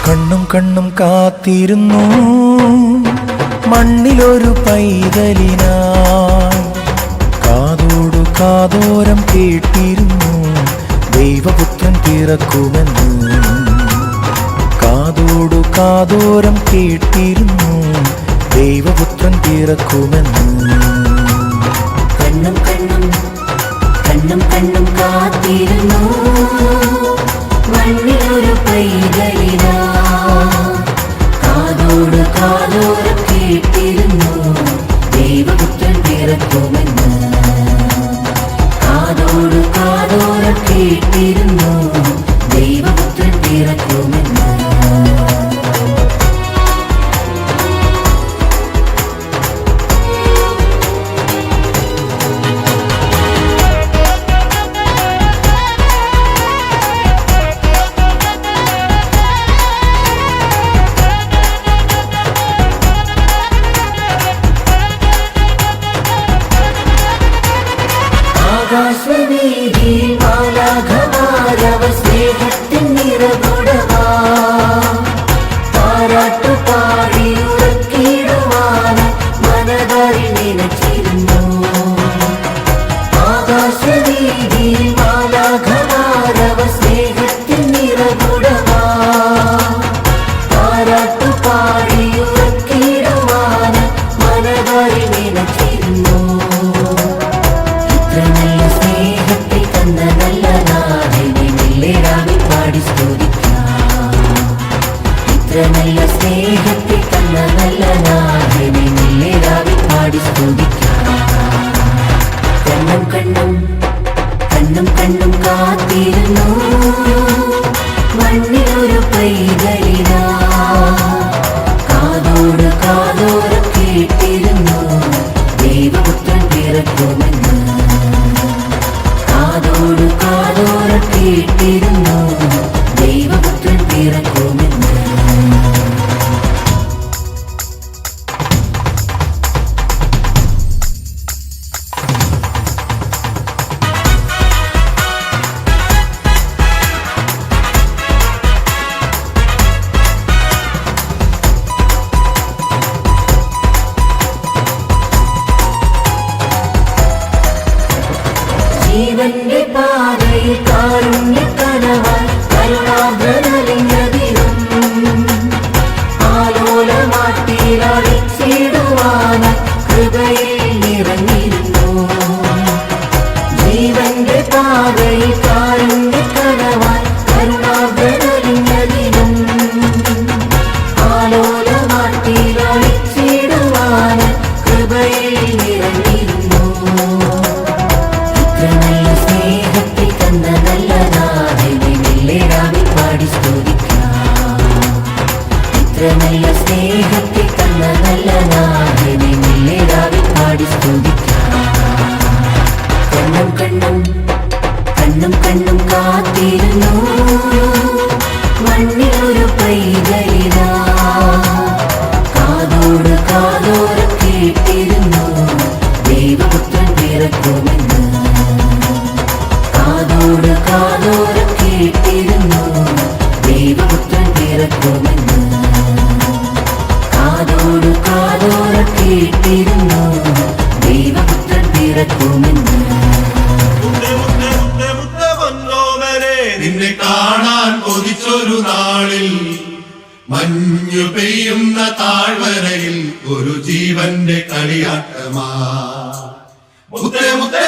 കണ്ണും കണ്ണും കാത്തിരുന്നു മണ്ണിലൊരു പൈതലിനായി. കാതോടു കാതോരം കേട്ടിരുന്നു ദൈവപുത്രൻ പിറക്കുമെന്ന്. കാതോടു കാതോരം കേട്ടിരുന്നു ദൈവപുത്രൻ പിറക്കുമെന്ന്. കണ്ണും കണ്ണും കണ്ണും കണ്ണും കാത്തിരുന്നു മണ്ണിലൊരു പൈതലിനാ. കാതോട് കാതോരം കേട്ടിരുന്നു ദൈവപുത്രൻ പിറക്കുമെന്ന്. കാതോട് കാതോരം കേട്ടിരുന്നു ദൈവപുത്രൻ പിറക്കുമെന്ന്. ആകാശവീതിയിൽ മാലാഖമാരവർ സ്നേഹത്തിൻ നിറകുടമാ. താരാട്ടുപാടി ഉറക്കിടുവാൻ മനതാരിൽ നിലച്ചിരുന്നു. ആകാശവീതിയിൽ മാലാഖമാരവർ സ്നേഹത്തിൻ നിറകുടമാ. താരാട്ടുപാടി ഉറക്കിടുവാൻ മനതാരിൽ നിലച്ചിരുന്നു. നല്ല സ്നേഹത്തിൽ തന്ന നല്ല നാഥനെ മെല്ലേരാവിൽ പാടി സ്തുതിക്കാം. ഇത്ര നല്ല സ്നേഹത്തിൽ തന്ന നല്ല നാഥനെ മെല്ലേരാവിൽ പാടി സ്തുതിക്കാം. കണ്ണും കണ്ണും കണ്ണും കണ്ണും കാത്തിരുന്നു മണ്ണിലൊരു പൈതലിനാ. കാതോട് കാതോരം കേട്ടിരുന്നു ദൈവപുത്രൻ പിറക്കുമെന്ന്. കാതോട് കാതോരം കേട്ടിരുന്നു ദൈവപുത്രൻ പിറക്കുമെന്ന്. ജീവന്റെ പാതയിൽ കാരുണ്യക്കനവായി കരുണാഭരലിംഗതിരും ആലോലമാട്ടിയിലടിച്ചിടുവാൻ കൃപയിൽ നിറഞ്ഞിരുന്നു. ജീവന്റെ പാതയിൽ കാരുണ്യക്കനവായി കരുണാഭരലിംഗതിരും ആലോലമാട്ടിയിലടിച്ചിടുവാൻ കൃപയിൽ നിറഞ്ഞിരുന്നു. നല്ല സ്നേഹത്തിൽ തന്ന നല്ല നാഥനെ മെല്ലേരാവിൽ പാടി സ്തുതിക്കാം. ഇത്ര നല്ല സ്നേഹത്തിൽ തന്ന നല്ല നാഥനെ മെല്ലേരാവിൽ പാടി സ്തുതിക്കാം. കണ്ണും കണ്ണും കണ്ണും കണ്ണും കാത്തിരുന്നു മണ്ണിലൊരു പൈതലിനാ. കാതോട് കാതോരം കേട്ടിരുന്നു ദൈവപുത്രൻ പിറക്കുമെന്ന്. കാതോട് കാതോരം കേട്ടിരുന്നു ദൈവപുത്രൻ പിറക്കുമെന്ന്. കാതോട് കാതോരം കേട്ടിരുന്നു ദൈവപുത്രൻ പിറക്കുമെന്ന്. നിന്നെ കാണാൻ കൊതിച്ചൊരു നാളിൽ മഞ്ഞു പെയ്യുന്ന താഴ്വരയിൽ ഒരു ജീവന്റെ കളിയാട്ടമാ. മുത്തേ മുത്തേ